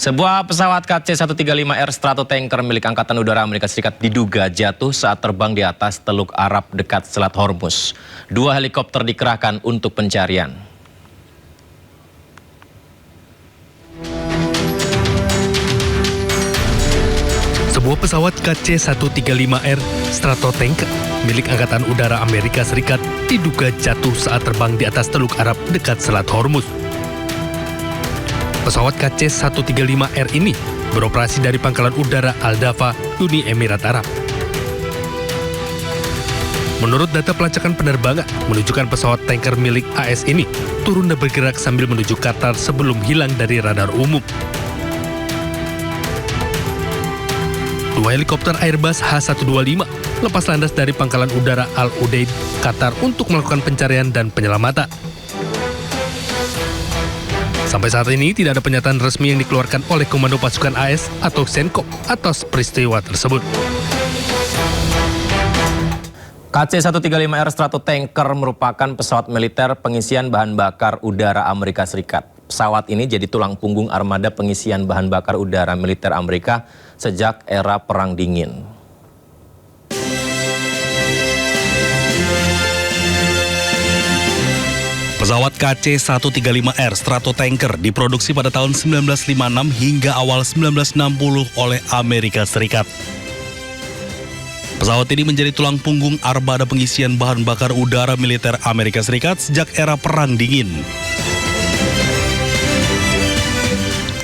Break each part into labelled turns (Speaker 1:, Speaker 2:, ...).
Speaker 1: Sebuah pesawat KC-135R Stratotanker milik Angkatan Udara Amerika Serikat diduga jatuh saat terbang di atas Teluk Arab dekat Selat Hormuz. 2 helikopter dikerahkan untuk pencarian.
Speaker 2: Sebuah pesawat KC-135R Stratotanker milik Angkatan Udara Amerika Serikat diduga jatuh saat terbang di atas Teluk Arab dekat Selat Hormuz. Pesawat KC-135R ini beroperasi dari Pangkalan Udara Al-Dafa, Uni Emirat Arab. Menurut data pelacakan penerbangan, menunjukkan pesawat tanker milik AS ini turun dan bergerak sambil menuju Qatar sebelum hilang dari radar umum. 2 helikopter Airbus H125 lepas landas dari Pangkalan Udara Al-Udeid, Qatar untuk melakukan pencarian dan penyelamatan. Sampai saat ini tidak ada pernyataan resmi yang dikeluarkan oleh Komando Pasukan AS atau Senkop atas peristiwa tersebut.
Speaker 1: KC-135R Stratotanker merupakan pesawat militer pengisian bahan bakar udara Amerika Serikat. Pesawat ini jadi tulang punggung armada pengisian bahan bakar udara militer Amerika sejak era Perang Dingin.
Speaker 3: Pesawat KC-135R Stratotanker diproduksi pada tahun 1956 hingga awal 1960 oleh Amerika Serikat. Pesawat ini menjadi tulang punggung armada pengisian bahan bakar udara militer Amerika Serikat sejak era Perang Dingin.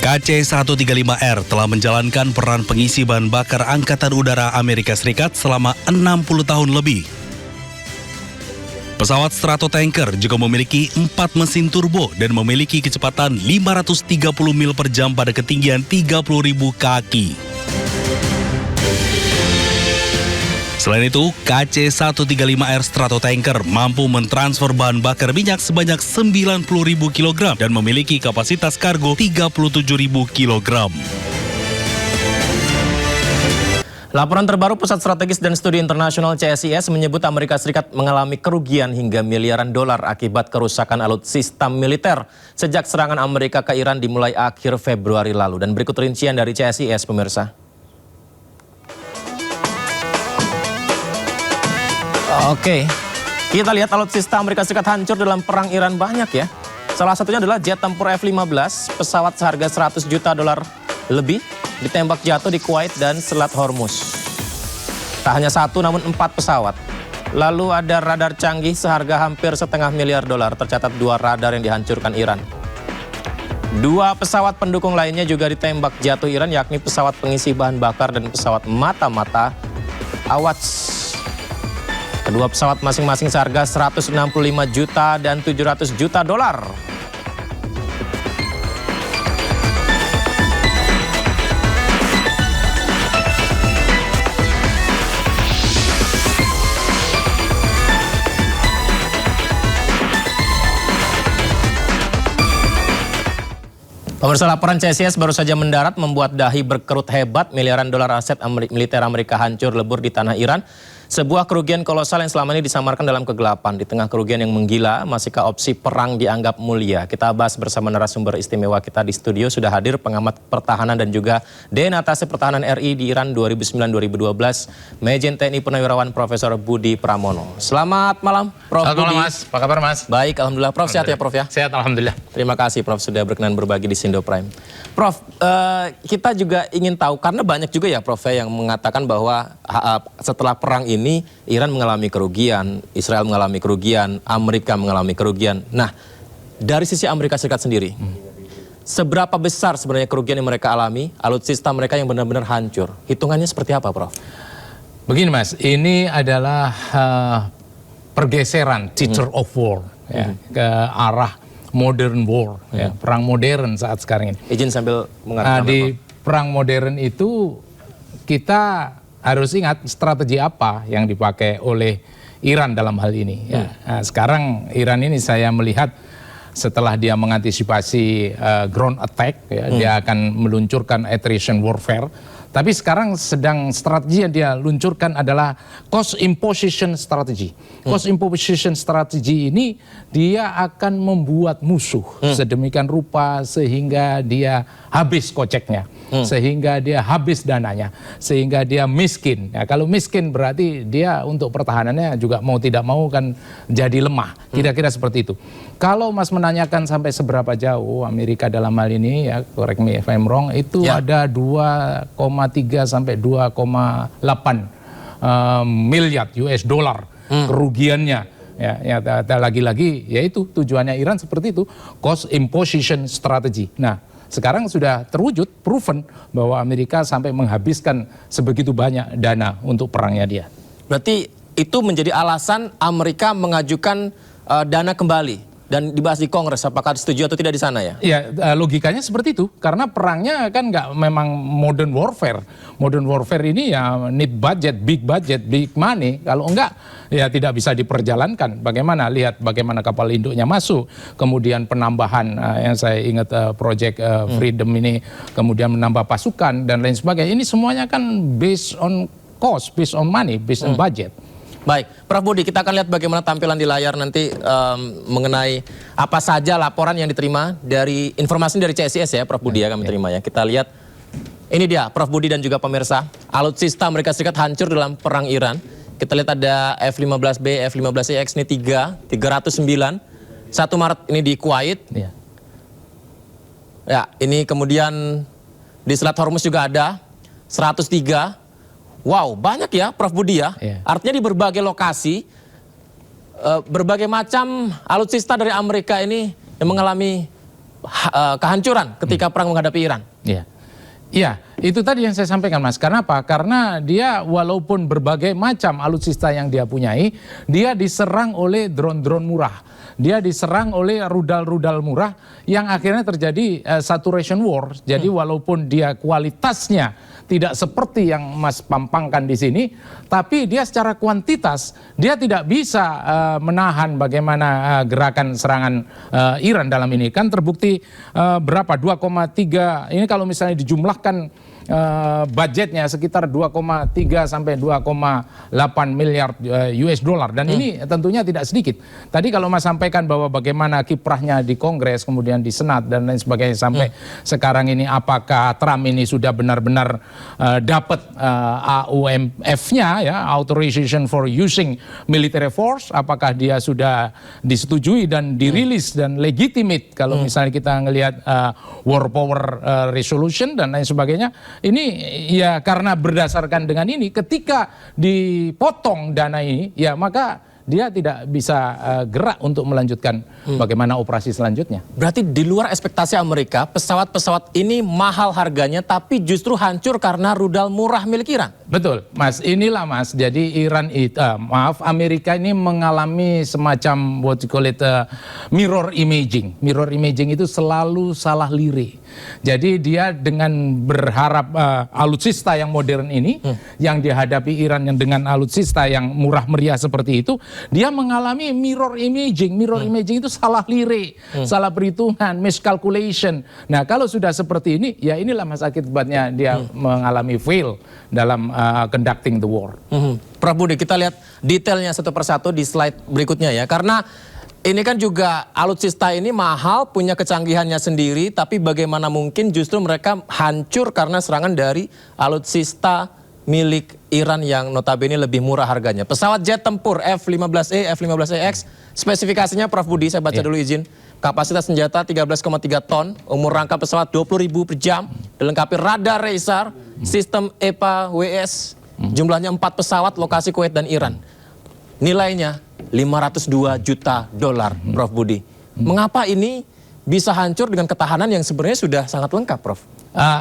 Speaker 3: KC-135R telah menjalankan peran pengisi bahan bakar Angkatan Udara Amerika Serikat selama 60 tahun lebih. Pesawat Stratotanker juga memiliki 4 mesin turbo dan memiliki kecepatan 530 mil per jam pada ketinggian 30.000 kaki. Selain itu, KC-135R Stratotanker mampu mentransfer bahan bakar minyak sebanyak 90.000 kg dan memiliki kapasitas kargo 37.000 kg.
Speaker 1: Laporan terbaru Pusat Strategis dan Studi Internasional CSIS menyebut Amerika Serikat mengalami kerugian hingga miliaran dolar akibat kerusakan alutsista militer sejak serangan Amerika ke Iran dimulai akhir Februari lalu. Dan berikut rincian dari CSIS, pemirsa. Oke, kita lihat alutsista Amerika Serikat hancur dalam perang Iran banyak ya. Salah satunya adalah jet tempur F-15, pesawat seharga $100 juta lebih, ditembak jatuh di Kuwait dan Selat Hormuz. Tak hanya 1 namun 4 pesawat. Lalu ada radar canggih seharga hampir $500 miliar. Tercatat 2 radar yang dihancurkan Iran. 2 pesawat pendukung lainnya juga ditembak jatuh Iran, yakni pesawat pengisi bahan bakar dan pesawat mata-mata Awaz. Kedua pesawat masing-masing seharga $165 juta dan $700 juta. Pemirsa, laporan CSIS baru saja mendarat membuat dahi berkerut hebat. Miliaran dolar aset militer Amerika hancur lebur di tanah Iran. Sebuah kerugian kolosal yang selama ini disamarkan dalam kegelapan. Di tengah kerugian yang menggila, masihkah opsi perang dianggap mulia? Kita bahas bersama narasumber istimewa kita di studio. Sudah hadir pengamat pertahanan dan juga DNAtase Pertahanan RI di Iran 2009-2012, Majen TNI Purnawirawan Profesor Budi Pramono. Selamat malam, Prof.
Speaker 4: Selamat
Speaker 1: Budi.
Speaker 4: malam, Mas. Apa kabar, Mas?
Speaker 1: Baik, Alhamdulillah. Prof, sehat ya, Prof ya?
Speaker 4: Sehat, Alhamdulillah.
Speaker 1: Terima kasih, Prof, sudah berkenan berbagi di Sindo Prime. Prof, kita juga ingin tahu, karena banyak juga ya, Prof, yang mengatakan bahwa setelah perang ini, Iran mengalami kerugian, Israel mengalami kerugian, Amerika mengalami kerugian. Nah, dari sisi Amerika Serikat sendiri, seberapa besar sebenarnya kerugian yang mereka alami, alutsista mereka yang benar-benar hancur? Hitungannya seperti apa, Prof?
Speaker 4: Begini, Mas, ini adalah pergeseran theater of war ya, ke arah modern war, ya, perang modern saat sekarang ini.
Speaker 1: Izin sambil mengatakan.
Speaker 4: Di perang modern itu kita harus ingat strategi apa yang dipakai oleh Iran dalam hal ini. Ya. Nah, sekarang Iran ini saya melihat setelah dia mengantisipasi ground attack, ya, dia akan meluncurkan attrition warfare Tapi sekarang sedang strategi yang dia luncurkan adalah cost imposition strategy. Cost imposition strategy ini dia akan membuat musuh sedemikian rupa sehingga dia habis koceknya, sehingga dia habis dananya, sehingga dia miskin. Ya, kalau miskin berarti dia untuk pertahanannya juga mau tidak mau kan jadi lemah. Kira-kira seperti itu. Kalau Mas menanyakan sampai seberapa jauh Amerika dalam hal ini, ya correct me if I'm wrong, itu ada 2,3 sampai 2,8 miliar US dollar kerugiannya. Ya lagi-lagi yaitu tujuannya Iran seperti itu, cost imposition strategy. Nah, sekarang sudah terwujud, proven bahwa Amerika sampai menghabiskan sebegitu banyak dana untuk perangnya dia.
Speaker 1: Berarti itu menjadi alasan Amerika mengajukan dana kembali dan dibahas di Kongres, apakah setuju atau tidak di sana ya?
Speaker 4: Ya, logikanya seperti itu, karena perangnya kan nggak memang modern warfare. Modern warfare ini ya need budget, big money. Kalau enggak, ya tidak bisa diperjalankan. Bagaimana? Lihat bagaimana kapal induknya masuk, kemudian penambahan yang saya ingat Project Freedom ini, kemudian menambah pasukan dan lain sebagainya. Ini semuanya kan based on cost, based on money, based on budget.
Speaker 1: Baik, Prof. Budi, kita akan lihat bagaimana tampilan di layar nanti mengenai apa saja laporan yang diterima dari informasi dari CSIS ya, Prof. Budi ya kami terima ya. Kita lihat, ini dia Prof. Budi dan juga pemirsa, alutsista Amerika Serikat hancur dalam perang Iran. Kita lihat ada F-15B, F-15EX ini 309, 1 Maret ini di Kuwait. Ya, ini kemudian di Selat Hormuz juga ada 103. Wow, banyak ya Prof. Budi ya. Artinya di berbagai lokasi, berbagai macam alutsista dari Amerika ini yang mengalami kehancuran ketika perang menghadapi Iran.
Speaker 4: Iya, itu tadi yang saya sampaikan Mas. Karena apa? Karena dia walaupun berbagai macam alutsista yang dia punyai, dia diserang oleh drone-drone murah. Dia diserang oleh rudal-rudal murah yang akhirnya terjadi saturation war. Jadi walaupun dia kualitasnya tidak seperti yang Mas pampangkan di sini, tapi dia secara kuantitas dia tidak bisa menahan bagaimana gerakan serangan Iran dalam ini. Kan terbukti berapa? 2,3 ini kalau misalnya dijumlahkan budgetnya sekitar 2,3 sampai 2,8 miliar US dollar dan ini tentunya tidak sedikit. Tadi kalau Mas sampaikan bahwa bagaimana kiprahnya di Kongres kemudian di Senat dan lain sebagainya sampai sekarang ini apakah Trump ini sudah benar-benar dapat AUMF-nya ya, Authorization for Using Military Force, apakah dia sudah disetujui dan dirilis dan legitimate kalau misalnya kita ngelihat War Power Resolution dan lain sebagainya. Ini ya karena berdasarkan dengan ini ketika dipotong dana ini ya maka dia tidak bisa gerak untuk melanjutkan bagaimana operasi selanjutnya.
Speaker 1: Berarti di luar ekspektasi Amerika, pesawat-pesawat ini mahal harganya tapi justru hancur karena rudal murah milik Iran.
Speaker 4: Betul, Mas. Inilah Mas. Jadi Amerika ini mengalami semacam what you call it mirror imaging. Mirror imaging itu selalu salah lirik. Jadi dia dengan berharap alutsista yang modern ini yang dihadapi Iran yang dengan alutsista yang murah meriah seperti itu, dia mengalami mirror imaging. Mirror imaging itu salah lirik, salah perhitungan, miscalculation. Nah, kalau sudah seperti ini, ya inilah Mas akibatnya dia mengalami fail dalam conducting the war.
Speaker 1: Prof. Budi, kita lihat detailnya satu persatu di slide berikutnya ya. Karena ini kan juga alutsista ini mahal, punya kecanggihannya sendiri, tapi bagaimana mungkin justru mereka hancur karena serangan dari alutsista milik Iran yang notabene lebih murah harganya. Pesawat jet tempur F-15E, F-15EX, spesifikasinya Prof. Budi, saya baca dulu izin. Kapasitas senjata 13,3 ton, umur rangka pesawat 20.000 per jam, dilengkapi radar Racer, sistem EPA-WS, jumlahnya 4 pesawat, lokasi Kuwait dan Iran. Nilainya $502 juta, Prof. Budi. Mengapa ini bisa hancur dengan ketahanan yang sebenarnya sudah sangat lengkap, Prof?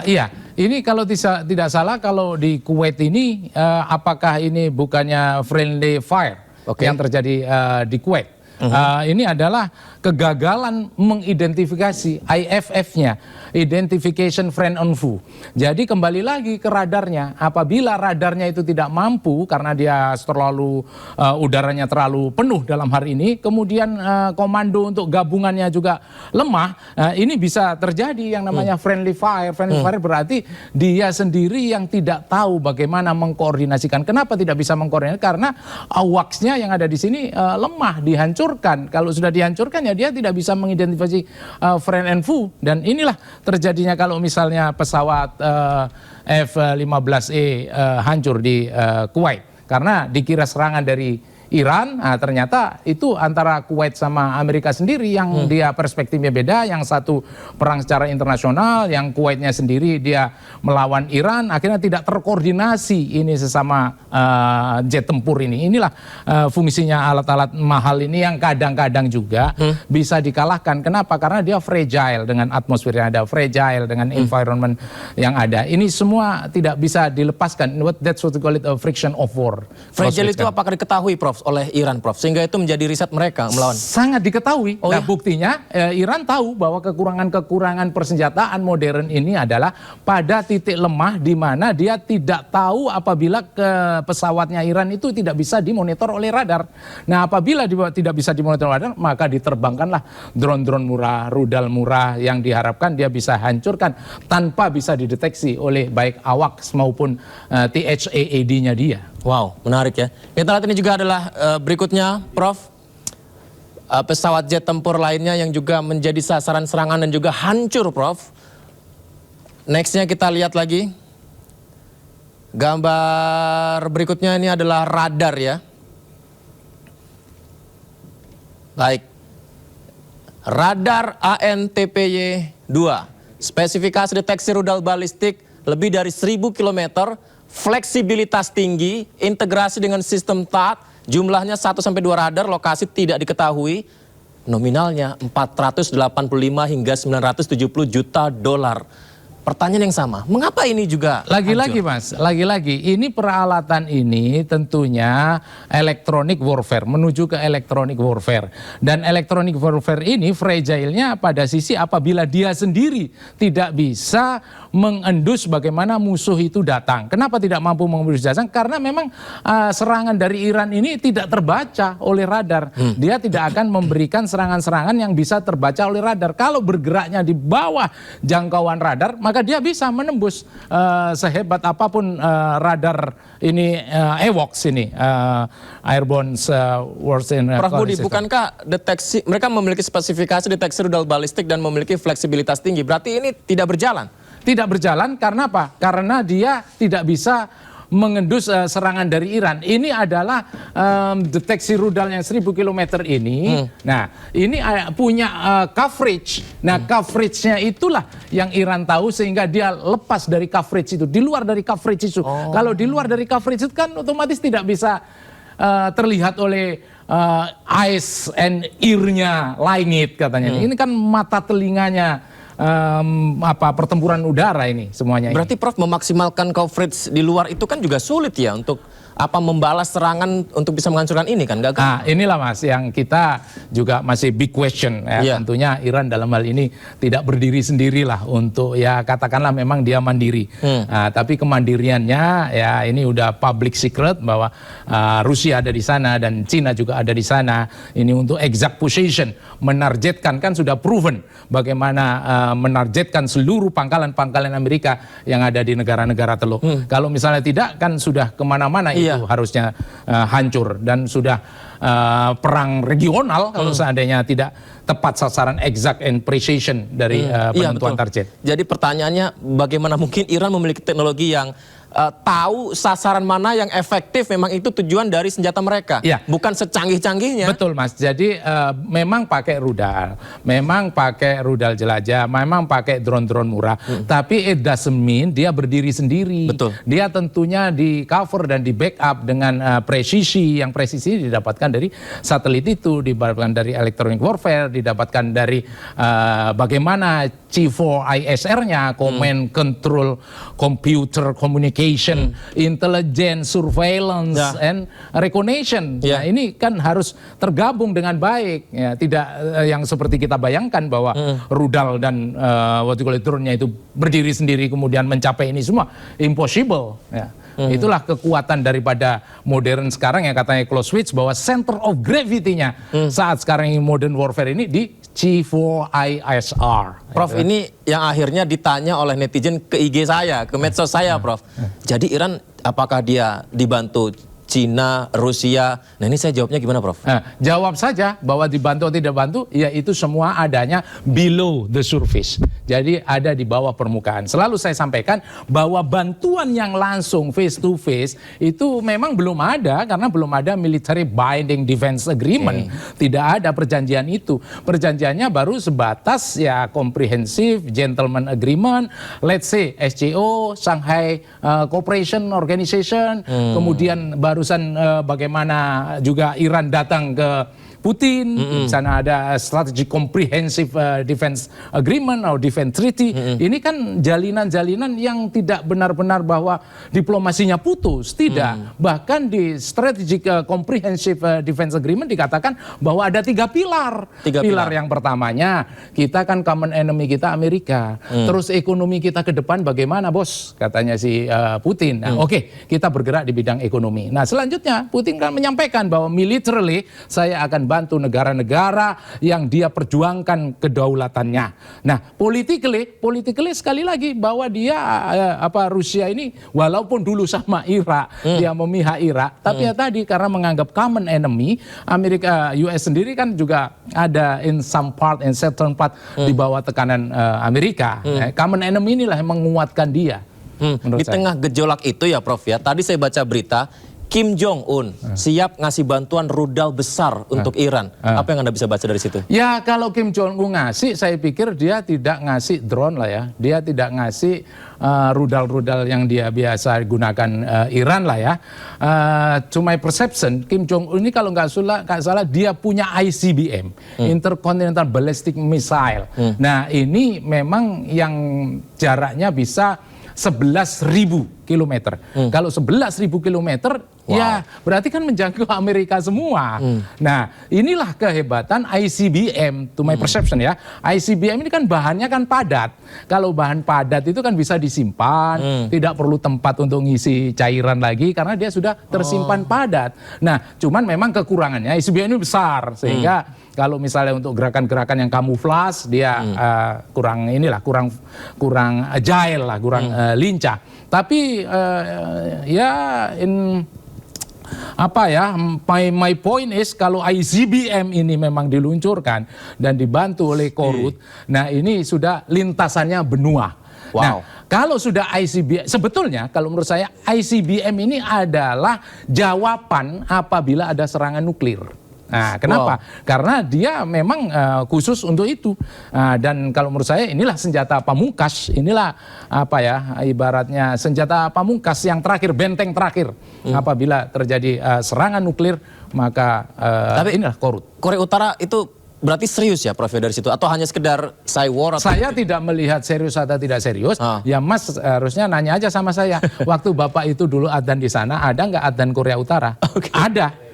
Speaker 4: Iya, ini kalau tidak salah kalau di Kuwait ini apakah ini bukannya friendly fire yang terjadi di Kuwait? Ini adalah kegagalan mengidentifikasi IFF-nya, Identification Friend on Foe. Jadi kembali lagi ke radarnya. Apabila radarnya itu tidak mampu karena dia terlalu udaranya terlalu penuh dalam hari ini, kemudian komando untuk gabungannya juga lemah, ini bisa terjadi yang namanya friendly fire. Friendly fire berarti dia sendiri yang tidak tahu bagaimana mengkoordinasikan. Kenapa tidak bisa mengkoordinasikan? Karena AWACS-nya yang ada di sini lemah, dihancurkan. Kalau sudah dihancurkan ya dia tidak bisa mengidentifikasi friend and foe. Dan inilah terjadinya kalau misalnya pesawat F-15E hancur di Kuwait. Karena dikira serangan dari Iran, ternyata itu antara Kuwait sama Amerika sendiri yang dia perspektifnya beda. Yang satu perang secara internasional, yang Kuwaitnya sendiri dia melawan Iran. Akhirnya tidak terkoordinasi ini sesama jet tempur ini. Inilah fungsinya alat-alat mahal ini yang kadang-kadang juga bisa dikalahkan. Kenapa? Karena dia fragile dengan atmosfer yang ada, fragile dengan environment yang ada. Ini semua tidak bisa dilepaskan. That's what we call it a friction of war.
Speaker 1: Fragile itu apakah diketahui, Prof, oleh Iran, Prof, sehingga itu menjadi riset mereka melawan?
Speaker 4: Sangat diketahui.
Speaker 1: Oh,
Speaker 4: nah,
Speaker 1: ya?
Speaker 4: buktinya Iran tahu bahwa kekurangan-kekurangan persenjataan modern ini adalah pada titik lemah di mana dia tidak tahu apabila pesawatnya Iran itu tidak bisa dimonitor oleh radar. Nah, apabila tidak bisa dimonitor oleh radar, maka diterbangkanlah drone-drone murah, rudal murah yang diharapkan dia bisa hancurkan tanpa bisa dideteksi oleh baik AWACS maupun THAAD-nya dia.
Speaker 1: Wow, menarik ya. Kita lihat ini juga adalah berikutnya, Prof. Pesawat jet tempur lainnya yang juga menjadi sasaran serangan dan juga hancur, Prof. Nextnya kita lihat lagi. Gambar berikutnya ini adalah radar ya. Baik. Radar ANTPY-2. Spesifikasi deteksi rudal balistik lebih dari 1000 km. Fleksibilitas tinggi, integrasi dengan sistem THAAD, jumlahnya 1-2 radar, lokasi tidak diketahui, nominalnya 485 hingga 970 juta dolar. Pertanyaan yang sama, mengapa ini juga
Speaker 4: Lagi-lagi Mas, lagi-lagi ini peralatan ini tentunya electronic warfare, menuju ke electronic warfare. Dan electronic warfare ini fragile-nya pada sisi apabila dia sendiri tidak bisa mengendus bagaimana musuh itu datang. Kenapa tidak mampu mengendus datang? Karena memang serangan dari Iran ini tidak terbaca oleh radar. Dia tidak akan memberikan serangan-serangan yang bisa terbaca oleh radar. Kalau bergeraknya di bawah jangkauan radar, maka dia bisa menembus sehebat apapun radar ini AWACS ini, Airborne Warfare
Speaker 1: Prof Budi, bukankah deteksi mereka memiliki spesifikasi deteksi rudal balistik dan memiliki fleksibilitas tinggi? Berarti ini tidak berjalan?
Speaker 4: Tidak berjalan karena apa? Karena dia tidak bisa mengendus serangan dari Iran. Ini adalah deteksi rudal yang 1000 km ini. Nah, ini punya coverage. Nah, coverage-nya itulah yang Iran tahu sehingga dia lepas dari coverage itu. Di luar dari coverage itu. Kalau di luar dari coverage itu kan otomatis tidak bisa terlihat oleh eyes and ear-nya langit katanya. Ini kan mata telinganya pertempuran udara ini semuanya.
Speaker 1: Berarti
Speaker 4: ini.
Speaker 1: Prof memaksimalkan coverage di luar itu kan juga sulit ya untuk membalas serangan untuk bisa menghancurkan ini kan?
Speaker 4: Nah, inilah Mas yang kita juga masih big question ya. Tentunya Iran dalam hal ini tidak berdiri sendirilah untuk ya katakanlah memang dia mandiri. Tapi kemandiriannya ya ini udah public secret bahwa Rusia ada di sana dan Cina juga ada di sana. Ini untuk exact position, menargetkan kan sudah proven bagaimana menargetkan seluruh pangkalan-pangkalan Amerika yang ada di negara-negara Teluk. Kalau misalnya tidak kan sudah kemana-mana itu harusnya hancur dan sudah perang regional kalau seandainya tidak tepat sasaran exact and precision dari penentuan target.
Speaker 1: Jadi pertanyaannya bagaimana mungkin Iran memiliki teknologi yang tahu sasaran mana yang efektif, memang itu tujuan dari senjata mereka, bukan secanggih-canggihnya.
Speaker 4: Betul Mas, jadi memang pakai rudal, memang pakai rudal jelajah, memang pakai drone-drone murah, tapi it doesn't mean dia berdiri sendiri.
Speaker 1: Betul.
Speaker 4: Dia tentunya di cover dan di backup dengan presisi, yang presisi didapatkan dari satelit itu, didapatkan dari electronic warfare, didapatkan dari bagaimana C4ISR-nya, Command Control Computer Communication communication, intelligence, surveillance,
Speaker 1: Ya.
Speaker 4: and recognition.
Speaker 1: Ya.
Speaker 4: Nah, ini kan harus tergabung dengan baik, ya, tidak yang seperti kita bayangkan bahwa rudal dan what you call it, drone-nya itu berdiri sendiri kemudian mencapai ini semua, impossible. Ya. Itulah kekuatan daripada modern sekarang yang katanya Clausewitz bahwa center of gravity-nya saat sekarang ini modern warfare ini di C4ISR.
Speaker 1: Prof, ini yang akhirnya ditanya oleh netizen ke IG saya, ke medsos saya, Prof. Jadi Iran apakah dia dibantu Cina, Rusia? Nah, ini saya jawabnya gimana, Prof?
Speaker 4: Nah, jawab saja bahwa dibantu atau tidak bantu, ya itu semua adanya below the surface. Jadi ada di bawah permukaan. Selalu saya sampaikan bahwa bantuan yang langsung face to face itu memang belum ada karena belum ada military binding defense agreement. Tidak ada perjanjian itu. Perjanjiannya baru sebatas ya comprehensive gentleman agreement, let's say SCO, Shanghai Cooperation Organization, kemudian barusan bagaimana juga Iran datang ke Putin, di sana ada strategic comprehensive defense agreement atau defense treaty. Ini kan jalinan-jalinan yang tidak benar-benar bahwa diplomasinya putus, tidak. Bahkan di strategic comprehensive defense agreement dikatakan bahwa ada 3 pilar. Pilar yang pertamanya, kita kan common enemy kita Amerika. Terus ekonomi kita ke depan bagaimana, bos? Katanya si Putin. Nah, oke, kita bergerak di bidang ekonomi. Nah, selanjutnya Putin kan menyampaikan bahwa militarily saya akan bantu negara-negara yang dia perjuangkan kedaulatannya. Nah, politically sekali lagi bahwa dia Rusia ini walaupun dulu sama Irak, dia memihak Irak, tapi ya tadi karena menganggap common enemy, Amerika US sendiri kan juga ada in some part, in certain part di bawah tekanan Amerika. Common enemy inilah yang menguatkan dia.
Speaker 1: Di tengah gejolak itu ya, Prof ya, tadi saya baca berita Kim Jong-un siap ngasih bantuan rudal besar untuk Iran. Apa yang Anda bisa baca dari situ?
Speaker 4: Ya, kalau Kim Jong-un ngasih, saya pikir dia tidak ngasih drone lah ya. Dia tidak ngasih rudal-rudal yang dia biasa gunakan Iran lah ya. To my perception, Kim Jong-un ini kalau nggak salah dia punya ICBM, Intercontinental Ballistic Missile. Nah, ini memang yang jaraknya bisa 11.000 kilometer. Kalau 11.000 kilometer, ya berarti kan menjangkau Amerika semua. Nah, inilah kehebatan ICBM, to my perception ya. ICBM ini kan bahannya kan padat. Kalau bahan padat itu kan bisa disimpan, tidak perlu tempat untuk ngisi cairan lagi karena dia sudah tersimpan padat. Nah, cuman memang kekurangannya ICBM ini besar sehingga kalau misalnya untuk gerakan-gerakan yang kamuflas dia kurang agile lah, kurang lincah. Tapi my point is kalau ICBM ini memang diluncurkan dan dibantu oleh Korut, nah ini sudah lintasannya benua.
Speaker 1: Wow.
Speaker 4: Nah, kalau sudah ICBM, sebetulnya kalau menurut saya ICBM ini adalah jawaban apabila ada serangan nuklir. Nah, kenapa? Karena dia memang khusus untuk itu. Dan kalau menurut saya inilah senjata pamungkas, inilah ibaratnya senjata pamungkas yang terakhir, benteng terakhir. Apabila terjadi serangan nuklir, maka
Speaker 1: Tapi
Speaker 4: inilah Korut.
Speaker 1: Korea Utara itu berarti serius ya, Prof, dari situ? Atau hanya sekedar war?
Speaker 4: Saya tidak melihat serius atau tidak serius. Ya Mas harusnya nanya aja sama saya. Waktu Bapak itu dulu adzan di sana, ada nggak adzan Korea Utara? Ada.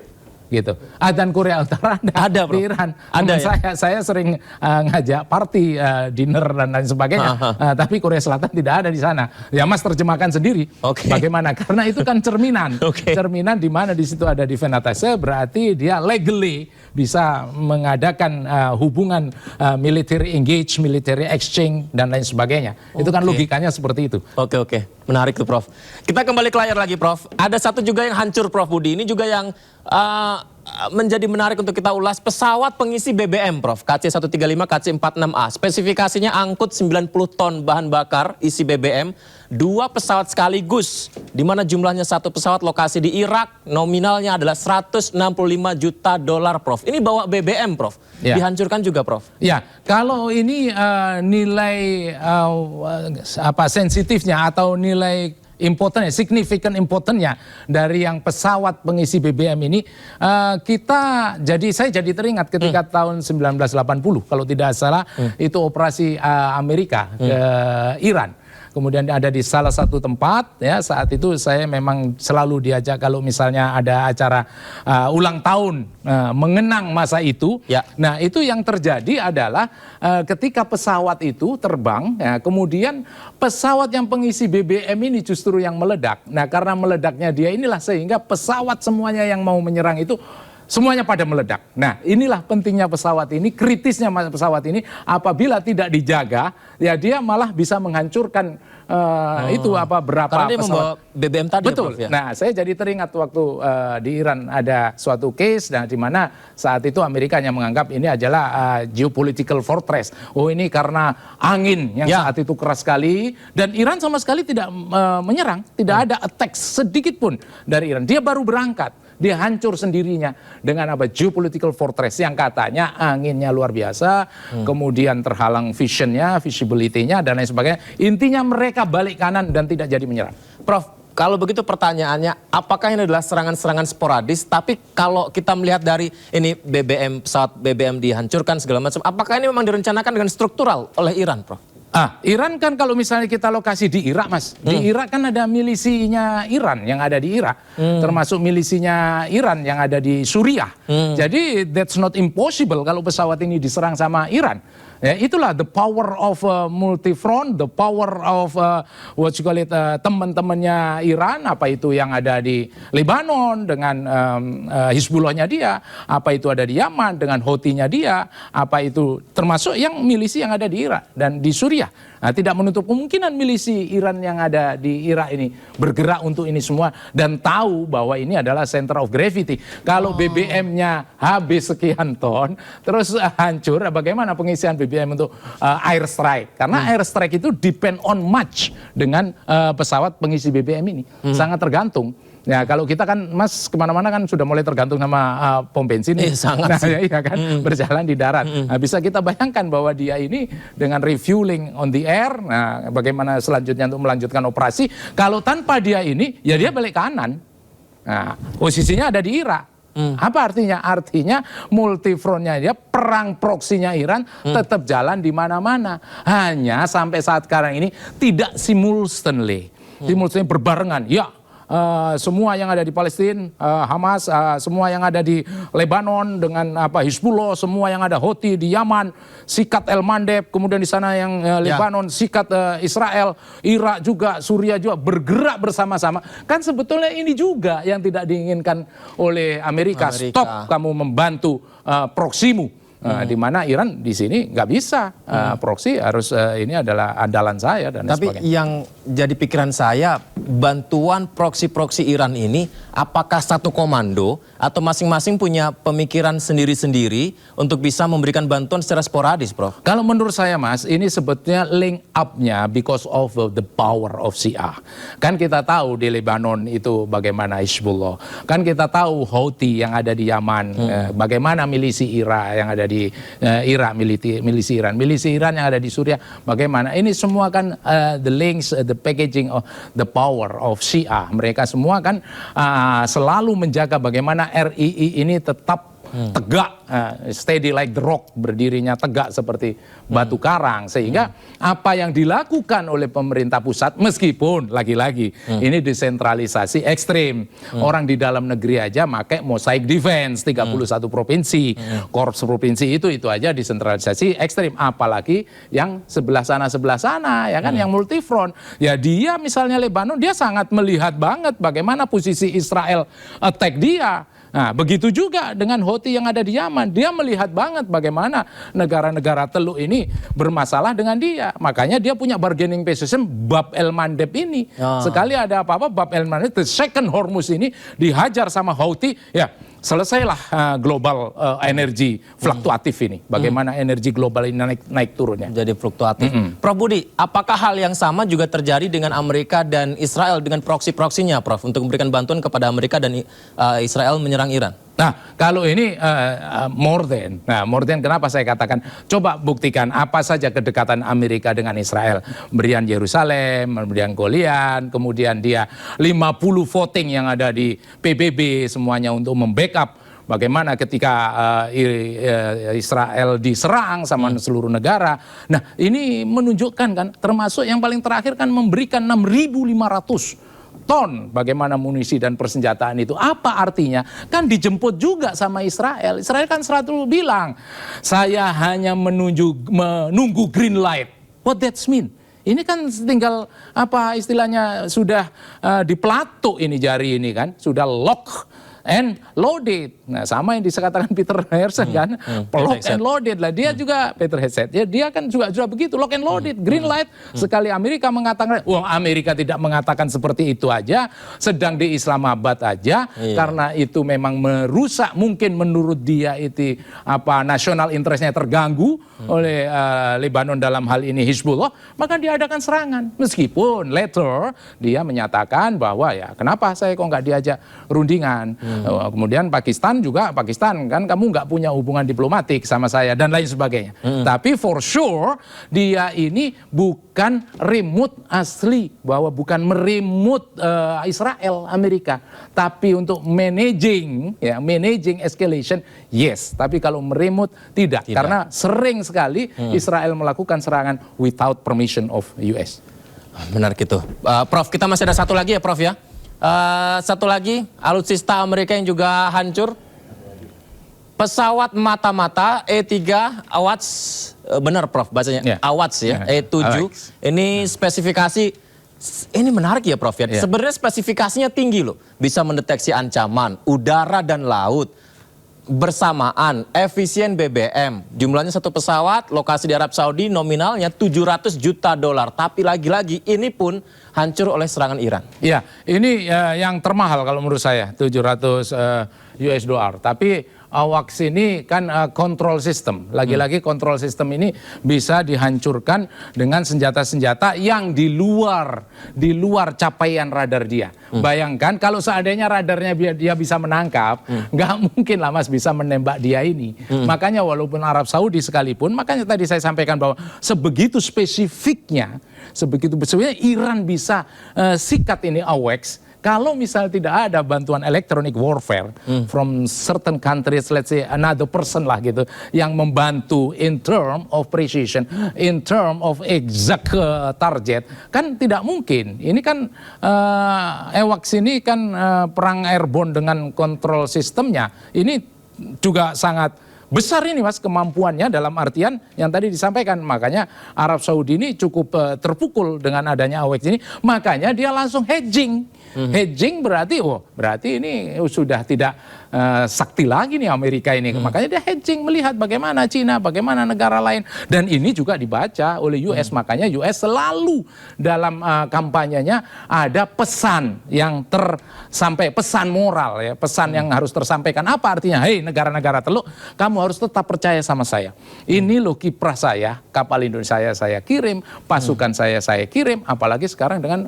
Speaker 4: Gitu. Adzan Korea Utara ada di Iran.
Speaker 1: Ada ya?
Speaker 4: Saya sering ngajak party, dinner dan lain sebagainya. Tapi Korea Selatan tidak ada di sana. Ya Mas terjemahkan sendiri. Bagaimana? Karena itu kan cerminan. Cerminan di mana di situ ada defense attaché, berarti dia legally bisa mengadakan hubungan military engage, military exchange dan lain sebagainya. Itu kan logikanya seperti itu.
Speaker 1: Oke. Menarik tuh, Prof. Kita kembali ke layar lagi, Prof. Ada satu juga yang hancur, Prof Budi. Ini juga yang menjadi menarik untuk kita ulas. Pesawat pengisi BBM, Prof. KC-135, KC-46A. Spesifikasinya angkut 90 ton bahan bakar isi BBM. 2 pesawat sekaligus. Di mana jumlahnya satu pesawat lokasi di Irak. Nominalnya adalah $165 juta, Prof. Ini bawa BBM, Prof.
Speaker 4: Ya.
Speaker 1: Dihancurkan juga, Prof.
Speaker 4: Ya, kalau ini nilai sensitifnya atau nilai importantnya, significant importantnya dari yang pesawat pengisi BBM ini, saya jadi teringat ketika tahun 1980 kalau tidak salah itu operasi Amerika ke Iran. kemudian ada di salah satu tempat ya. Saat itu saya memang selalu diajak kalau misalnya ada acara ulang tahun mengenang masa itu.
Speaker 1: Ya.
Speaker 4: Nah, itu yang terjadi adalah ketika pesawat itu terbang, ya, kemudian pesawat yang pengisi BBM ini justru yang meledak. Nah, karena meledaknya dia inilah sehingga pesawat semuanya yang mau menyerang itu semuanya pada meledak. Nah, inilah pentingnya pesawat ini, kritisnya pesawat ini apabila tidak dijaga, ya dia malah bisa menghancurkan berapa
Speaker 1: Karena dia membawa
Speaker 4: pesawat.
Speaker 1: BBM tadi.
Speaker 4: Betul.
Speaker 1: Ya, Prof, ya?
Speaker 4: Nah, saya jadi teringat waktu di Iran ada suatu case, di mana saat itu Amerika yang menganggap ini adalah geopolitical fortress. Oh, ini karena angin yang saat itu keras sekali, dan Iran sama sekali tidak menyerang, tidak ada attack sedikit pun dari Iran. Dia baru berangkat. Dia hancur sendirinya dengan geopolitical fortress yang katanya anginnya luar biasa, kemudian terhalang visionnya, visibility-nya dan lain sebagainya. Intinya mereka balik kanan dan tidak jadi menyerang.
Speaker 1: Prof, kalau begitu pertanyaannya, apakah ini adalah serangan-serangan sporadis? Tapi kalau kita melihat dari ini pesawat BBM dihancurkan segala macam, apakah ini memang direncanakan dengan struktural oleh Iran, Prof?
Speaker 4: Iran kan kalau misalnya kita lokasi di Irak, Mas. Di Irak kan ada milisinya Iran yang ada di Irak. Termasuk milisinya Iran yang ada di Suriah. Jadi that's not impossible kalau pesawat ini diserang sama Iran. Ya, itulah the power of multi-front, the power of teman-temannya Iran, apa itu yang ada di Lebanon dengan Hizbullahnya dia, apa itu ada di Yaman dengan Houthi-nya dia, apa itu termasuk yang milisi yang ada di Irak dan di Suriah. Nah, tidak menutup kemungkinan milisi Iran yang ada di Irak ini bergerak untuk ini semua dan tahu bahwa ini adalah center of gravity. Kalau BBM-nya habis sekian ton, terus hancur, bagaimana pengisian BBM untuk air strike? Karena air strike itu depend on much dengan pesawat pengisi BBM ini. Sangat tergantung. Ya, kalau kita kan, Mas, kemana-mana kan sudah mulai tergantung sama pom bensin.
Speaker 1: Sangat
Speaker 4: nah, iya kan, berjalan di darat. Nah, bisa kita bayangkan bahwa dia ini dengan refueling on the air, nah, bagaimana selanjutnya untuk melanjutkan operasi. Kalau tanpa dia ini, ya dia balik kanan. Nah, posisinya ada di Irak. Apa artinya? Artinya multifrontnya dia, perang proksinya Iran tetap jalan di mana-mana. Hanya sampai saat sekarang ini tidak simultaneously. Simultaneously berbarengan. Ya, semua yang ada di Palestina, Hamas, semua yang ada di Lebanon dengan Hizbullah, semua yang ada Houthi di Yaman, Sikat El Mandeb, kemudian di sana yang Lebanon, Sikat Israel, Irak juga, Suriah juga bergerak bersama-sama. Kan sebetulnya ini juga yang tidak diinginkan oleh Amerika. Stop kamu membantu proksimu. Di mana Iran di sini nggak bisa proksi, harus ini adalah andalan saya dan sebagainya.
Speaker 1: Tapi yang jadi pikiran saya, bantuan proksi-proksi Iran ini apakah satu komando atau masing-masing punya pemikiran sendiri-sendiri untuk bisa memberikan bantuan secara sporadis, Prof?
Speaker 4: Kalau menurut saya, Mas, ini sebetulnya link up-nya because of the power of Syiah. Kan kita tahu di Lebanon itu bagaimana Hizbullah. Kan kita tahu Houthi yang ada di Yaman, bagaimana milisi Irak yang ada di Irak, milisi Iran. Milisi Iran yang ada di Suriah, bagaimana. Ini semua kan the links, the packaging of the power of Syiah. Mereka semua kan selalu menjaga bagaimana RII ini tetap tegak, steady like the rock, berdirinya tegak seperti batu karang. Sehingga apa yang dilakukan oleh pemerintah pusat, meskipun lagi-lagi ini desentralisasi ekstrim. Orang di dalam negeri aja pakai mosaic defense, 31 provinsi, korps provinsi itu aja desentralisasi ekstrim. Apalagi yang sebelah sana, ya kan, yang multifront. Ya dia misalnya Lebanon, dia sangat melihat banget bagaimana posisi Israel attack dia. Nah, begitu juga dengan Houthi yang ada di Yaman. Dia melihat banget bagaimana negara-negara Teluk ini bermasalah dengan dia. Makanya dia punya bargaining position Bab El Mandeb ini. Sekali ada apa-apa, Bab El Mandeb, the second Hormuz ini dihajar sama Houthi, ya selesailah global energi fluktuatif ini. Bagaimana energi global ini naik turunnya.
Speaker 1: Jadi fluktuatif. Prof Budi, apakah hal yang sama juga terjadi dengan Amerika dan Israel dengan proksi-proksinya, Prof, untuk memberikan bantuan kepada Amerika dan Israel menyerang Iran?
Speaker 4: Nah, kalau ini more than. Nah, more than kenapa saya katakan, coba buktikan apa saja kedekatan Amerika dengan Israel. Berian Yerusalem, berian Golian, kemudian dia 50 voting yang ada di PBB semuanya untuk membackup bagaimana ketika Israel diserang sama seluruh negara. Nah, ini menunjukkan kan, termasuk yang paling terakhir kan memberikan 6.500 ton bagaimana munisi dan persenjataan itu. Apa artinya? Kan dijemput juga sama Israel. Israel kan selalu bilang, saya hanya menunggu green light. What that mean? Ini kan tinggal apa istilahnya sudah dipelatuk ini jari ini kan, sudah lock and loaded. Nah, sama yang dikatakan Peter Herseth kan, lock and loaded lah. Dia juga Peter Herseth, ya dia kan juga begitu, lock and loaded, green light. Sekali Amerika mengatakan, wah Amerika tidak mengatakan seperti itu aja, sedang di Islamabad aja, karena itu memang merusak, mungkin menurut dia itu apa national interestnya terganggu oleh Lebanon dalam hal ini Hizbullah, maka dia adakan serangan. Meskipun later dia menyatakan bahwa ya kenapa saya kok nggak diajak rundingan. Kemudian Pakistan kan kamu nggak punya hubungan diplomatik sama saya dan lain sebagainya. Tapi for sure dia ini bukan remote asli, bahwa bukan meremote Israel Amerika, tapi untuk managing escalation yes. Tapi kalau meremote tidak, karena sering sekali Israel melakukan serangan without permission of US.
Speaker 1: Benar gitu. Prof, kita masih ada satu lagi ya Prof ya. Satu lagi, alutsista Amerika yang juga hancur. Pesawat mata-mata E3 AWACS, benar Prof bacanya, AWACS ya, E7. Ini spesifikasi, ini menarik ya Prof ya. Sebenarnya spesifikasinya tinggi loh. Bisa mendeteksi ancaman udara dan laut. Bersamaan, efisien BBM, jumlahnya satu pesawat, lokasi di Arab Saudi, nominalnya 700 juta dolar. Tapi lagi-lagi ini pun hancur oleh serangan Iran.
Speaker 4: Iya, ini yang termahal kalau menurut saya, 700 US dollar. Tapi AWACS ini kan control system. Lagi-lagi control system ini bisa dihancurkan dengan senjata-senjata yang di luar capaian radar dia. Bayangkan kalau seandainya radarnya dia bisa menangkap, nggak mungkin lah Mas bisa menembak dia ini. Makanya walaupun Arab Saudi sekalipun, makanya tadi saya sampaikan bahwa sebegitu spesifiknya Iran bisa sikat ini AWACS. Kalau misal tidak ada bantuan electronic warfare from certain countries, let's say another person lah gitu, yang membantu in term of precision, in term of exact target, kan tidak mungkin. Ini kan AWACS ini kan perang airborne dengan kontrol sistemnya, ini juga sangat besar ini Mas kemampuannya, dalam artian yang tadi disampaikan. Makanya Arab Saudi ini cukup terpukul dengan adanya AWACS ini, makanya dia langsung hedging. Hedging berarti ini sudah tidak sakti lagi nih Amerika ini. Makanya dia hedging, melihat bagaimana Cina, bagaimana negara lain. Dan ini juga dibaca oleh US. Makanya US selalu dalam kampanyenya ada pesan yang sampai pesan moral ya, pesan yang harus tersampaikan. Apa artinya? Hei negara-negara Teluk, kamu harus tetap percaya sama saya. Ini loh kiprah saya, kapal Indonesia saya kirim, pasukan saya kirim, apalagi sekarang dengan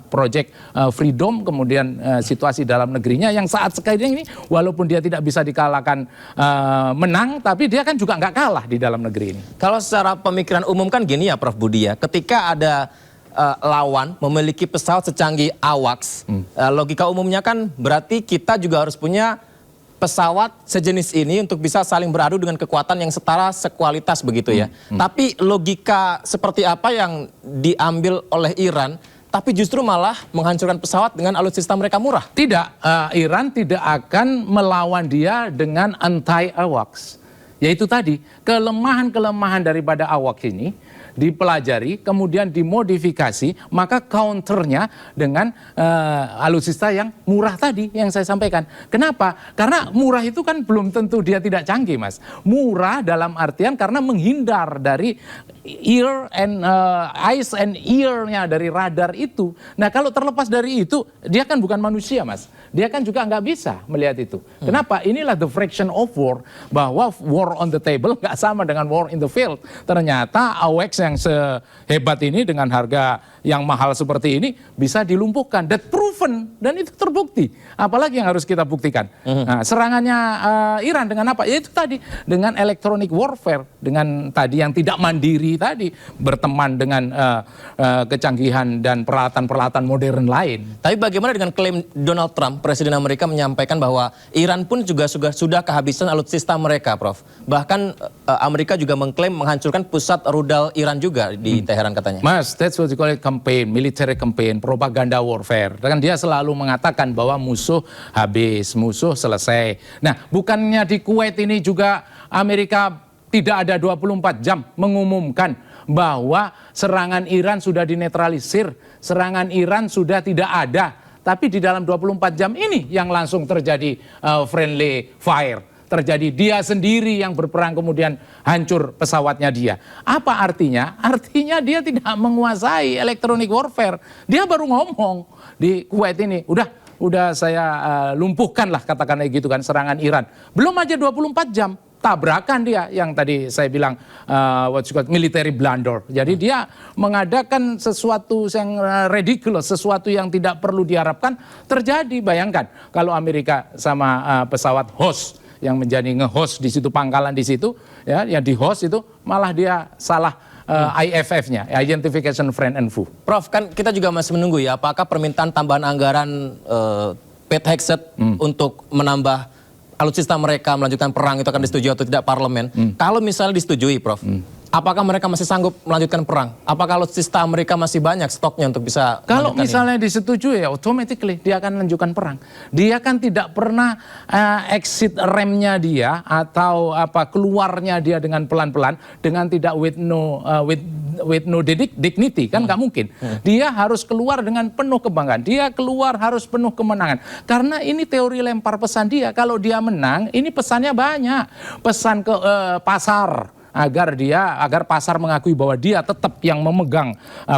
Speaker 4: Project Freedom, kemudian situasi dalam negerinya yang saat sekarang ini walaupun dia tidak bisa dikalahkan menang, tapi dia kan juga nggak kalah di dalam negeri ini.
Speaker 1: Kalau secara pemikiran umum kan gini ya Prof Budi ya, ketika ada lawan memiliki pesawat secanggih AWACS, logika umumnya kan berarti kita juga harus punya pesawat sejenis ini untuk bisa saling beradu dengan kekuatan yang setara, sekualitas begitu ya. Tapi logika seperti apa yang diambil oleh Iran, tapi justru malah menghancurkan pesawat dengan alutsista mereka murah?
Speaker 4: Tidak, Iran tidak akan melawan dia dengan anti-AWACS. Yaitu tadi, kelemahan-kelemahan daripada AWACS ini dipelajari, kemudian dimodifikasi, maka counternya dengan alutsista yang murah tadi yang saya sampaikan. Kenapa? Karena murah itu kan belum tentu dia tidak canggih Mas. Murah dalam artian karena menghindar dari eyes and ear-nya dari radar itu. Nah kalau terlepas dari itu, dia kan bukan manusia Mas. Dia kan juga nggak bisa melihat itu. Kenapa? Inilah the fraction of war, bahwa war on the table nggak sama dengan war in the field. Ternyata AWACS yang sehebat ini dengan harga yang mahal seperti ini bisa dilumpuhkan. That proven dan itu terbukti. Apalagi yang harus kita buktikan? Nah, serangannya Iran dengan apa? Ya itu tadi, dengan electronic warfare, dengan tadi yang tidak mandiri tadi, berteman dengan kecanggihan dan peralatan-peralatan modern lain.
Speaker 1: Tapi bagaimana dengan klaim Donald Trump, Presiden Amerika menyampaikan bahwa Iran pun juga sudah kehabisan alutsista mereka, Prof. Bahkan Amerika juga mengklaim menghancurkan pusat rudal Iran juga di Teheran katanya.
Speaker 4: Mas, that's what you call it campaign, military campaign, propaganda warfare. Dan dia selalu mengatakan bahwa musuh habis, musuh selesai. Nah, bukannya di Kuwait ini juga Amerika tidak ada 24 jam mengumumkan bahwa serangan Iran sudah dinetralisir, serangan Iran sudah tidak ada. Tapi di dalam 24 jam ini yang langsung terjadi friendly fire. Terjadi dia sendiri yang berperang kemudian hancur pesawatnya dia. Apa artinya? Artinya dia tidak menguasai electronic warfare. Dia baru ngomong di Kuwait ini, udah saya lumpuhkan lah katakanlah gitu kan serangan Iran. Belum aja 24 jam. Tabrakan dia yang tadi saya bilang military blunder. Jadi dia mengadakan sesuatu yang ridiculous, sesuatu yang tidak perlu diharapkan terjadi. Bayangkan kalau Amerika sama pesawat host yang menjadi nge-host di situ, pangkalan di situ, ya, yang di host itu malah dia salah IFF-nya, Identification Friend and Foe.
Speaker 1: Prof, kan kita juga masih menunggu ya, apakah permintaan tambahan anggaran Pete Hegseth untuk menambah alutsista mereka melanjutkan perang itu akan disetujui atau tidak parlemen. Kalau misalnya disetujui, Prof, apakah mereka masih sanggup melanjutkan perang? Apakah alutsista mereka masih banyak stoknya untuk bisa
Speaker 4: kalau misalnya disetujui ya automatically dia akan melanjutkan perang. Dia kan tidak pernah exit remnya dia atau keluarnya dia dengan pelan-pelan, dengan tidak with no dignity, kan nggak mungkin. Dia harus keluar dengan penuh kebanggaan. Dia keluar harus penuh kemenangan. Karena ini teori lempar pesan dia. Kalau dia menang, ini pesannya banyak. Pesan ke pasar agar pasar mengakui bahwa dia tetap yang memegang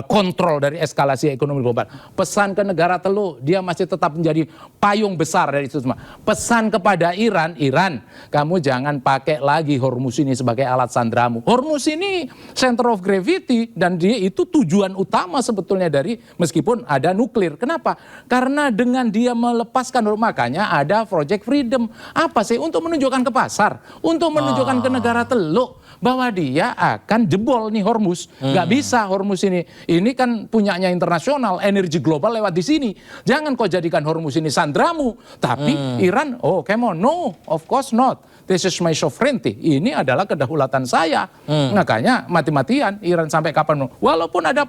Speaker 4: kontrol dari eskalasi ekonomi global. Pesan ke negara teluk, dia masih tetap menjadi payung besar dari itu semua. Pesan kepada Iran, kamu jangan pakai lagi Hormuz ini sebagai alat sandramu. Hormuz ini center of gravity dan dia itu tujuan utama sebetulnya dari, meskipun ada nuklir. Kenapa? Karena dengan dia melepaskan, makanya ada Project Freedom. Apa sih? Untuk menunjukkan ke pasar, untuk menunjukkan ke negara teluk bahwa dia akan jebol nih Hormuz. Nggak bisa Hormuz ini. Ini kan punyanya internasional, energi global lewat di sini. Jangan kau jadikan Hormuz ini sandramu. Tapi Iran, oh come on, no, of course not. This is my sovereignty. Ini adalah kedaulatan saya. Makanya mati-matian Iran sampai kapan. Walaupun ada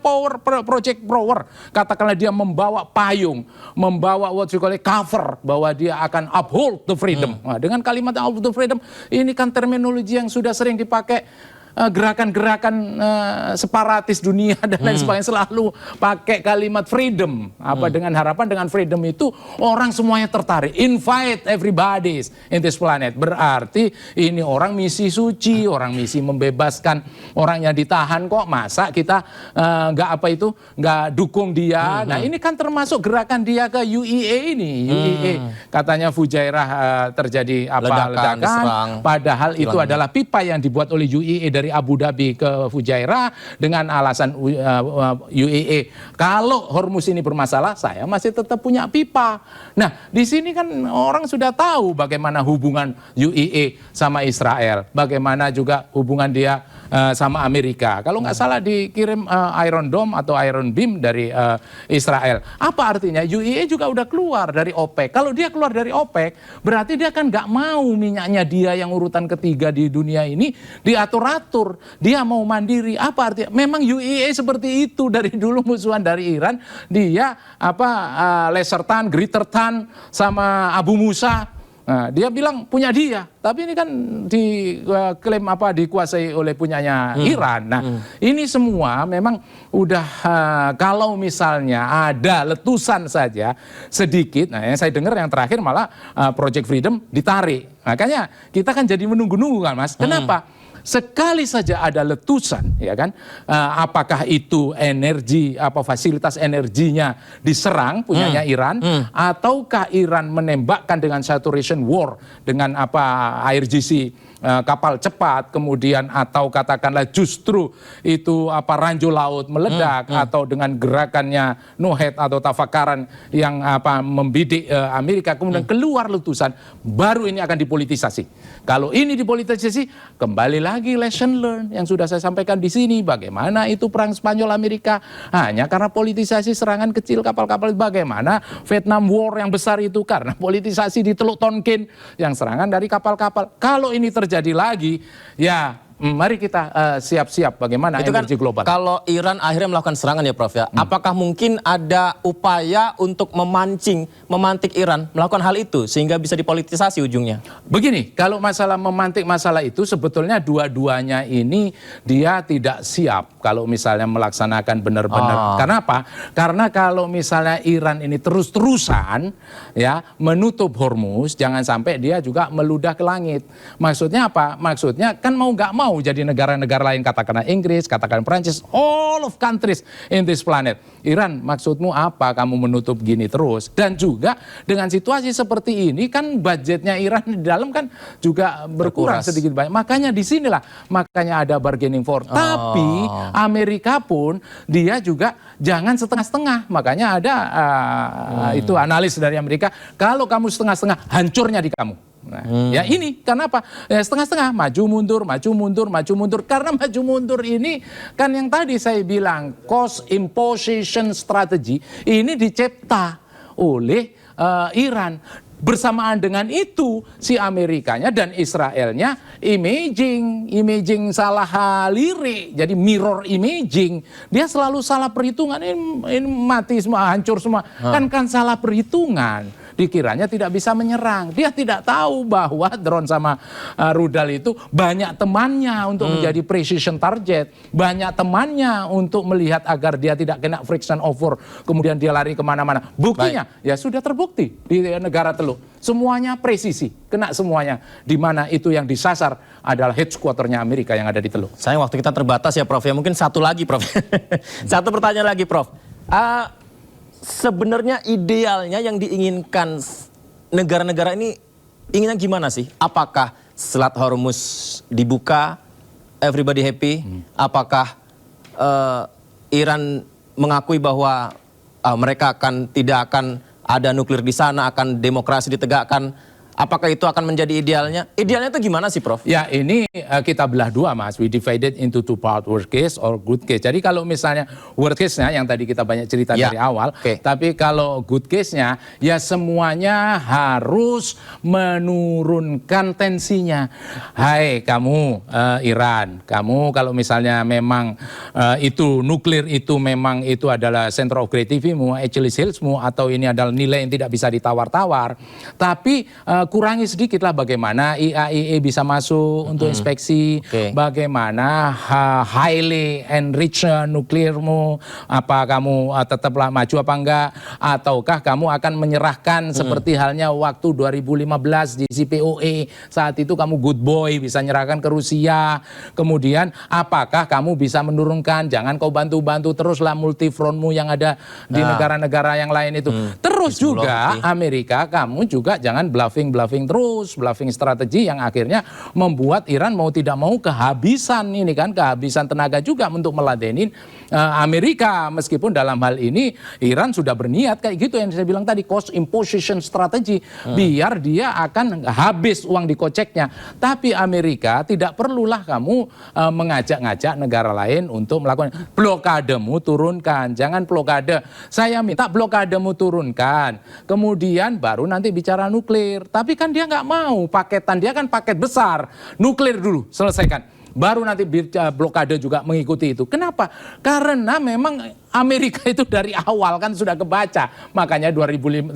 Speaker 4: project power, katakanlah dia membawa payung, membawa what you call it, cover, bahwa dia akan uphold the freedom. Nah, dengan kalimat uphold the freedom, ini kan terminologi yang sudah sering dipakai gerakan-gerakan separatis dunia dan lain sebagainya, selalu pakai kalimat freedom. Dengan harapan dengan freedom itu orang semuanya tertarik. Invite everybody in this planet. Berarti ini orang misi suci, orang misi membebaskan orang yang ditahan kok. Masa kita nggak dukung dia. Nah ini kan termasuk gerakan dia ke UEA ini. UEA katanya Fujairah terjadi ledakan. Padahal itu adalah pipa yang dibuat oleh UEA dari Abu Dhabi ke Fujairah dengan alasan UEA. Kalau Hormuz ini bermasalah, saya masih tetap punya pipa. Nah, di sini kan orang sudah tahu bagaimana hubungan UEA sama Israel, bagaimana juga hubungan dia sama Amerika. Kalau nggak salah dikirim Iron Dome atau Iron Beam dari Israel. Apa artinya? UEA juga udah keluar dari OPEC. Kalau dia keluar dari OPEC, berarti dia kan nggak mau minyaknya dia yang urutan ketiga di dunia ini diatur-atur. Dia mau mandiri. Apa artinya? Memang UEA seperti itu dari dulu musuhan dari Iran. Dia Lesser Tan, Greater Tan sama Abu Musa. Nah, dia bilang punya dia, tapi ini kan diklaim dikuasai oleh punyanya Iran. Nah, ini semua memang udah kalau misalnya ada letusan saja sedikit. Nah, yang saya dengar yang terakhir malah Project Freedom ditarik. Makanya kita kan jadi menunggu-nunggu kan, Mas. Kenapa? Sekali saja ada letusan, ya kan? Apakah itu energi, fasilitas energinya diserang punyanya Iran, ataukah Iran menembakkan dengan saturation war dengan IRGC kapal cepat, kemudian atau katakanlah justru itu ranjau laut meledak, atau dengan gerakannya Nuhed atau Tafakaran yang membidik Amerika, kemudian keluar letusan, baru ini akan dipolitisasi. Kalau ini dipolitisasi, kembali lagi lesson learned yang sudah saya sampaikan di sini, bagaimana itu perang Spanyol Amerika hanya karena politisasi serangan kecil kapal-kapal, bagaimana Vietnam War yang besar itu karena politisasi di Teluk Tonkin yang serangan dari kapal-kapal. Kalau ini terjadi lagi, ya mari kita siap-siap bagaimana
Speaker 1: itu
Speaker 4: energi
Speaker 1: kan,
Speaker 4: global.
Speaker 1: kalau Iran akhirnya melakukan serangan ya Prof ya, apakah mungkin ada upaya untuk memantik Iran melakukan hal itu sehingga bisa dipolitisasi ujungnya?
Speaker 4: Begini, kalau memantik masalah itu sebetulnya dua-duanya ini dia tidak siap kalau misalnya melaksanakan benar-benar. Karena apa? Karena kalau misalnya Iran ini terus-terusan ya menutup Hormuz, jangan sampai dia juga meludah ke langit. Maksudnya apa? Maksudnya kan mau nggak mau jadi negara-negara lain, katakanlah Inggris, katakan Prancis, all of countries in this planet. Iran, maksudmu apa kamu menutup gini terus? Dan juga dengan situasi seperti ini kan budgetnya Iran di dalam kan juga berkurang sedikit banyak. Makanya disinilah makanya ada bargaining for. Tapi Amerika pun dia juga jangan setengah-setengah. Makanya ada itu analis dari Amerika, kalau kamu setengah-setengah hancurnya di kamu. Nah, ya ini karena apa? Ya, setengah-setengah, maju mundur, maju mundur, maju mundur. Karena maju mundur ini kan yang tadi saya bilang cost imposition strategy ini dicipta oleh Iran. Bersamaan dengan itu si Amerikanya dan Israelnya imaging salah lirik, jadi mirror imaging. Dia selalu salah perhitungan, ini mati semua, hancur semua. Kan salah perhitungan. Dikiranya tidak bisa menyerang. Dia tidak tahu bahwa drone sama rudal itu banyak temannya untuk menjadi precision target. Banyak temannya untuk melihat agar dia tidak kena friction over. Kemudian dia lari kemana-mana. Buktinya ya sudah terbukti di negara Teluk. Semuanya presisi, kena semuanya. Di mana itu yang disasar adalah headquarternya Amerika yang ada di Teluk.
Speaker 1: Sayang waktu kita terbatas ya Prof ya. Mungkin satu lagi Prof. Satu pertanyaan lagi Prof. Sebenarnya idealnya yang diinginkan negara-negara ini inginnya gimana sih? Apakah Selat Hormuz dibuka, everybody happy? Apakah Iran mengakui bahwa mereka tidak akan ada nuklir di sana, akan demokrasi ditegakkan? Apakah itu akan menjadi idealnya? Idealnya itu gimana sih Prof?
Speaker 4: Ya ini kita belah dua Mas, we divided into two part, worst case or good case. Jadi kalau misalnya worst case-nya yang tadi kita banyak cerita dari awal, tapi kalau good case-nya ya semuanya harus menurunkan tensinya. Hai kamu Iran, kamu kalau misalnya memang itu nuklir itu memang itu adalah center of gravity-mu, Achilles heel-mu, atau ini adalah nilai yang tidak bisa ditawar-tawar, tapi kurangi sedikitlah bagaimana IAEA bisa masuk untuk inspeksi, bagaimana highly enriched nuklirmu, apa kamu tetaplah maju apa enggak, ataukah kamu akan menyerahkan seperti halnya waktu 2015 di CPOE, saat itu kamu good boy bisa nyerahkan ke Rusia, kemudian apakah kamu bisa menurunkan, jangan kau bantu-bantu teruslah multifrontmu yang ada di negara-negara yang lain itu. Terus juga Amerika, kamu juga jangan bluffing terus, bluffing strategi yang akhirnya membuat Iran mau tidak mau kehabisan ini kan, kehabisan tenaga juga untuk meladenin Amerika. Meskipun dalam hal ini Iran sudah berniat kayak gitu yang saya bilang tadi, cost imposition strategy, biar dia akan habis uang dikoceknya. Tapi Amerika tidak perlulah kamu mengajak-ngajak negara lain untuk melakukan blokademu turunkan, jangan blokade. Saya minta blokademu turunkan, kemudian baru nanti bicara nuklir. Tapi kan dia nggak mau paketan, dia kan paket besar, nuklir dulu selesaikan, baru nanti blokade juga mengikuti itu. Kenapa? Karena memang Amerika itu dari awal kan sudah kebaca, makanya 2018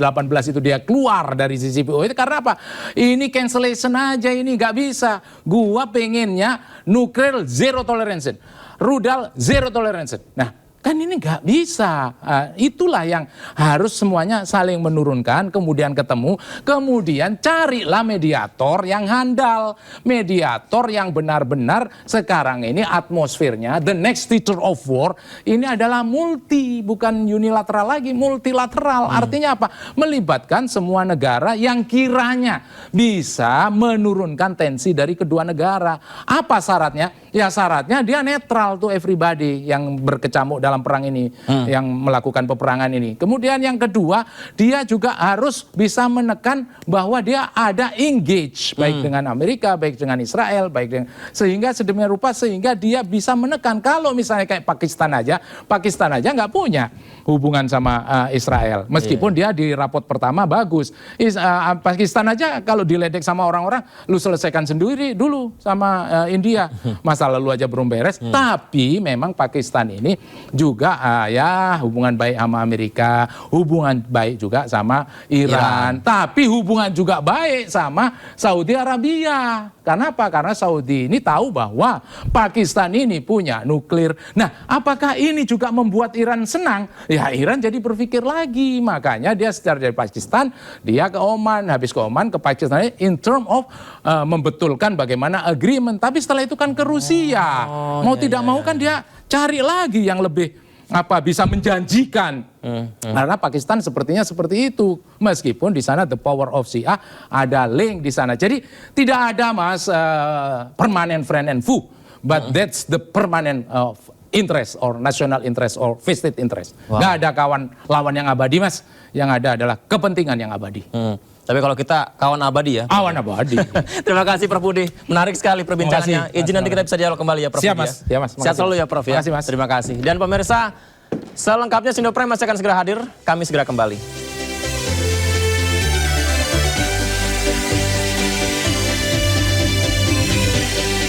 Speaker 4: itu dia keluar dari CCPO itu karena apa? Ini cancellation aja, ini nggak bisa. Gua pengennya nuklir zero tolerance, rudal zero tolerance. Nah, Kan ini nggak bisa. Itulah yang harus semuanya saling menurunkan, kemudian ketemu, kemudian carilah mediator yang handal. Mediator yang benar-benar sekarang ini atmosfernya, the next theater of war, ini adalah multi, bukan unilateral lagi, multilateral. Artinya apa? Melibatkan semua negara yang kiranya bisa menurunkan tensi dari kedua negara. Apa syaratnya? Ya syaratnya dia netral tuh everybody yang berkecamuk dalam perang ini, yang melakukan peperangan ini. Kemudian yang kedua, dia juga harus bisa menekan bahwa dia ada engage, baik dengan Amerika, baik dengan Israel, baik dengan, sehingga sedemikian rupa sehingga dia bisa menekan. Kalau misalnya kayak Pakistan aja nggak punya hubungan sama Israel, meskipun dia di rapot pertama bagus. Pakistan aja kalau diledek sama orang-orang, lu selesaikan sendiri dulu sama India. Masa lalu aja belum beres, tapi memang Pakistan ini juga ya hubungan baik sama Amerika, hubungan baik juga sama Iran, tapi hubungan juga baik sama Saudi Arabia. Karena apa? Karena Saudi ini tahu bahwa Pakistan ini punya nuklir. Nah, apakah ini juga membuat Iran senang? Ya Iran jadi berpikir lagi, makanya dia secara dari Pakistan, dia ke Oman, habis ke Oman, ke Pakistan in term of membetulkan bagaimana agreement, tapi setelah itu kan ke Rusia. Mau tidak mau kan dia cari lagi yang lebih bisa menjanjikan. Karena Pakistan sepertinya seperti itu, meskipun di sana the power of Syiah ada link di sana. Jadi tidak ada permanent friend and foe, but that's the permanent of interest or national interest or vested interest. Nggak ada kawan lawan yang abadi, Mas. Yang ada adalah kepentingan yang abadi.
Speaker 1: Tapi kalau kita kawan abadi ya.
Speaker 4: Kawan abadi.
Speaker 1: Terima kasih Prof Budi. Menarik sekali perbincangannya. Izin nanti kita bisa dialog kembali ya Prof.
Speaker 4: Siap,
Speaker 1: Budi,
Speaker 4: Mas. Ya, Mas.
Speaker 1: Sehat selalu ya Prof ya.
Speaker 4: Terima kasih, Mas.
Speaker 1: Terima kasih. Dan pemirsa, selengkapnya Sindoprime masih akan segera hadir. Kami segera kembali.